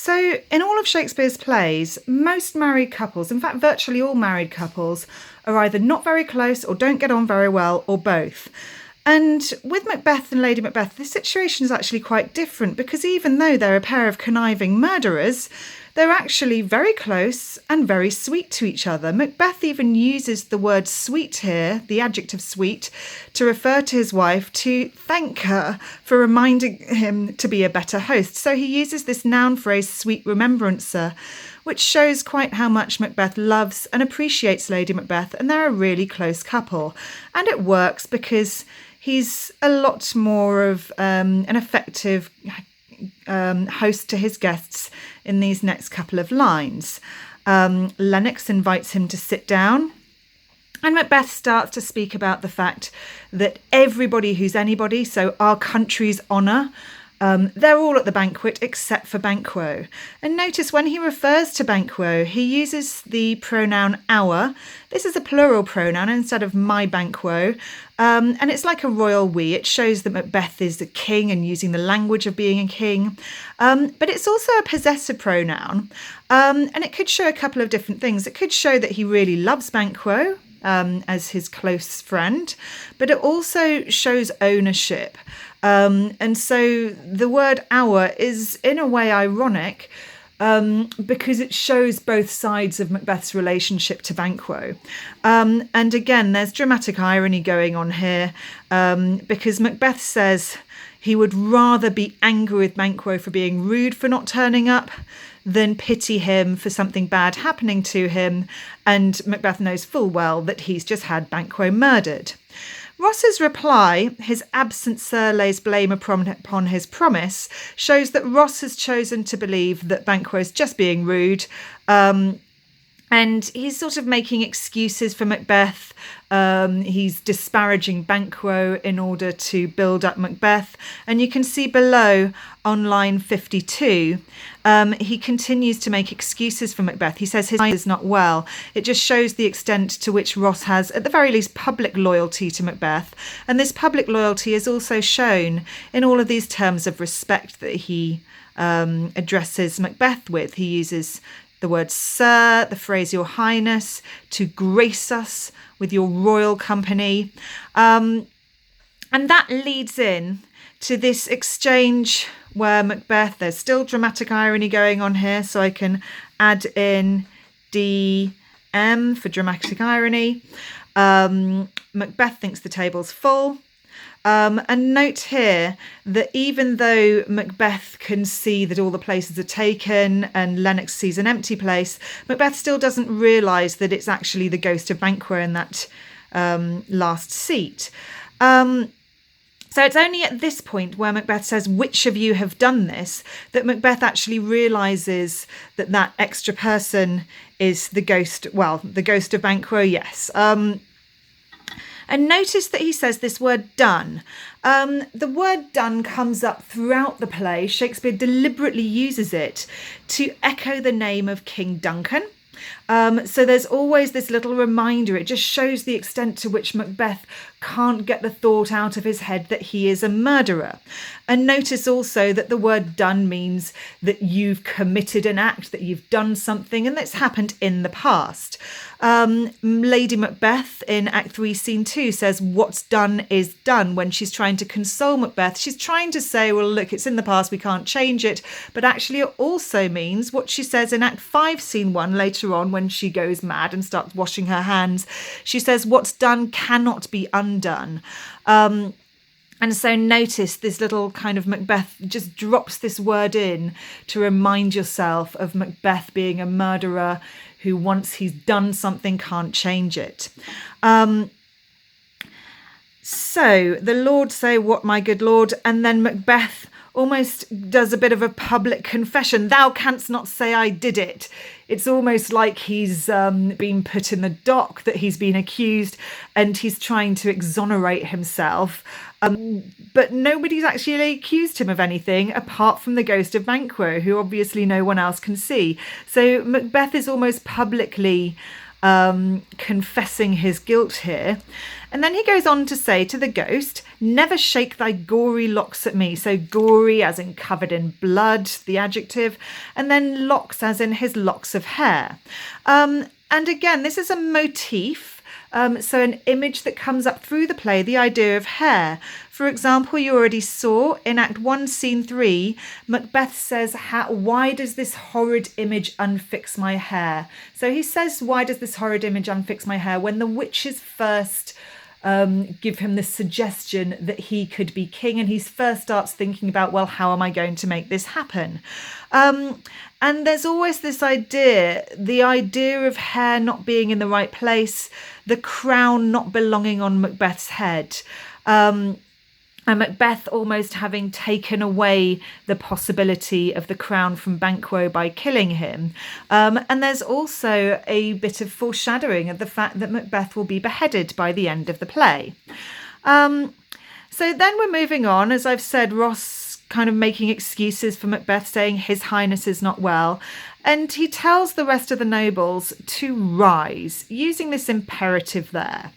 So, in all of Shakespeare's plays, most married couples, in fact, virtually all married couples, are either not very close or don't get on very well, or both. And with Macbeth and Lady Macbeth, the situation is actually quite different because even though they're a pair of conniving murderers, they're actually very close and very sweet to each other. Macbeth even uses the word sweet here, the adjective sweet, to refer to his wife to thank her for reminding him to be a better host. So he uses this noun phrase, sweet remembrancer, which shows quite how much Macbeth loves and appreciates Lady Macbeth, and they're a really close couple. And it works because he's a lot more of an effective host to his guests in these next couple of lines. Lennox invites him to sit down, and Macbeth starts to speak about the fact that everybody who's anybody, so our country's honour, they're all at the banquet except for Banquo. And notice when he refers to Banquo, he uses the pronoun our. This is a plural pronoun instead of my Banquo. And it's like a royal we. It shows that Macbeth is the king and using the language of being a king. But it's also a possessive pronoun. And it could show a couple of different things. It could show that he really loves Banquo as his close friend, but it also shows ownership. And so the word our is in a way ironic because it shows both sides of Macbeth's relationship to Banquo. And again, there's dramatic irony going on here because Macbeth says he would rather be angry with Banquo for being rude for not turning up than pity him for something bad happening to him. And Macbeth knows full well that he's just had Banquo murdered. Ross's reply, his absent sir lays blame upon his promise, shows that Ross has chosen to believe that Banquo is just being rude. And he's sort of making excuses for Macbeth. He's disparaging Banquo in order to build up Macbeth. And you can see below on line 52, he continues to make excuses for Macbeth. He says his mind is not well. It just shows the extent to which Ross has, at the very least, public loyalty to Macbeth. And this public loyalty is also shown in all of these terms of respect that he addresses Macbeth with. He uses the word sir, the phrase your highness, to grace us with your royal company. And that leads in to this exchange where Macbeth, there's still dramatic irony going on here, so I can add in DM for dramatic irony. Macbeth thinks the table's full. And note here that even though Macbeth can see that all the places are taken and Lennox sees an empty place, Macbeth still doesn't realise that it's actually the ghost of Banquo in that last seat. So it's only at this point where Macbeth says, which of you have done this, that Macbeth actually realises that that extra person is the ghost, well, the ghost of Banquo, yes. And notice that he says this word done. The word done comes up throughout the play. Shakespeare deliberately uses it to echo the name of King Duncan. So there's always this little reminder. It just shows the extent to which Macbeth can't get the thought out of his head that he is a murderer. And notice also that the word done means that you've committed an act, that you've done something, and that's happened in the past. Lady Macbeth in Act 3, Scene 2 says, what's done is done. When she's trying to console Macbeth, she's trying to say, well, look, it's in the past, we can't change it. But actually it also means what she says in Act 5, Scene 1 later on when she goes mad and starts washing her hands. She says, what's done cannot be undone. And so notice this little kind of Macbeth just drops this word in to remind yourself of Macbeth being a murderer who once he's done something can't change it. So the Lord say, what my good Lord, and then Macbeth almost does a bit of a public confession. Thou canst not say I did it. It's almost like he's been put in the dock, that he's been accused and he's trying to exonerate himself. But nobody's actually accused him of anything apart from the ghost of Banquo, who obviously no one else can see. So Macbeth is almost publicly confessing his guilt here. And then he goes on to say to the ghost, "Never shake thy gory locks at me." So gory as in covered in blood, the adjective, and then locks as in his locks of hair. And again, this is a motif. So an image that comes up through the play, the idea of hair. For example, you already saw in Act 1, Scene 3, Macbeth says, "Why does this horrid image unfix my hair?" So he says, "Why does this horrid image unfix my hair?" when the witches first give him the suggestion that he could be king, and he first starts thinking about, well, how am I going to make this happen? And there's always this idea, the idea of hair not being in the right place, the crown not belonging on Macbeth's head, and Macbeth almost having taken away the possibility of the crown from Banquet by killing him. And there's also a bit of foreshadowing of the fact that Macbeth will be beheaded by the end of the play. So then we're moving on. As I've said, Ross kind of making excuses for Macbeth, saying His Highness is not well. And he tells the rest of the nobles to rise, using this imperative there.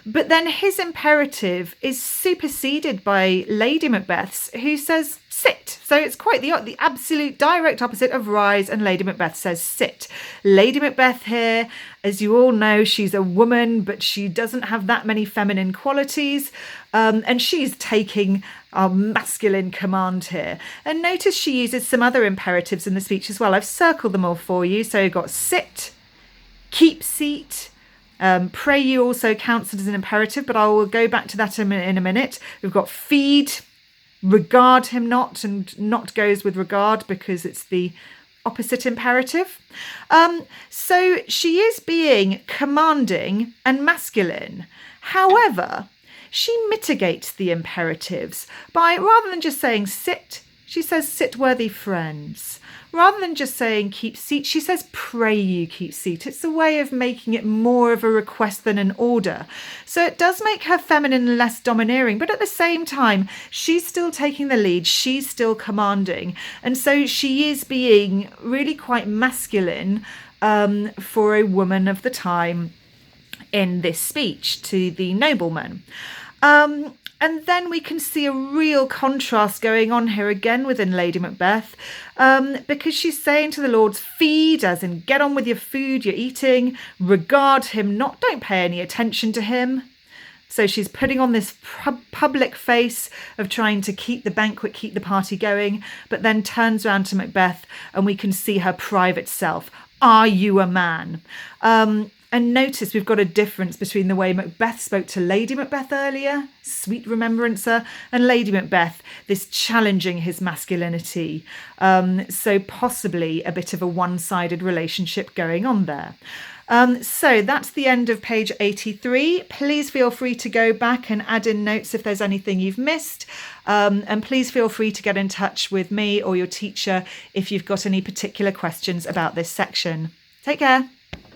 But then his imperative is superseded by Lady Macbeth's, who says sit. So it's quite the absolute direct opposite of rise, and Lady Macbeth says sit. Lady Macbeth here, as you all know, she's a woman, but she doesn't have that many feminine qualities. And she's taking our masculine command here. And notice she uses some other imperatives in the speech as well. I've circled them all for you. So you've got sit, keep seat, pray you also counts as an imperative, but I will go back to that in a minute. We've got feed, regard him not, and not goes with regard because it's the opposite imperative. So she is being commanding and masculine. However, she mitigates the imperatives by, rather than just saying sit, she says sit worthy friends. Rather than just saying keep seat, she says pray you keep seat. It's a way of making it more of a request than an order. So it does make her feminine and less domineering, but at the same time, she's still taking the lead. She's still commanding. And so she is being really quite masculine for a woman of the time in this speech to the nobleman. And then we can see a real contrast going on here again within Lady Macbeth, because she's saying to the lords, feed, as in get on with your food you're eating, regard him not, don't pay any attention to him. So she's putting on this public face of trying to keep the banquet, keep the party going, but then turns around to Macbeth and we can see her private self. Are you a man? And notice we've got a difference between the way Macbeth spoke to Lady Macbeth earlier, sweet remembrancer, and Lady Macbeth, this challenging his masculinity. So possibly a bit of a one-sided relationship going on there. So that's the end of page 83. Please feel free to go back and add in notes if there's anything you've missed. And please feel free to get in touch with me or your teacher if you've got any particular questions about this section. Take care.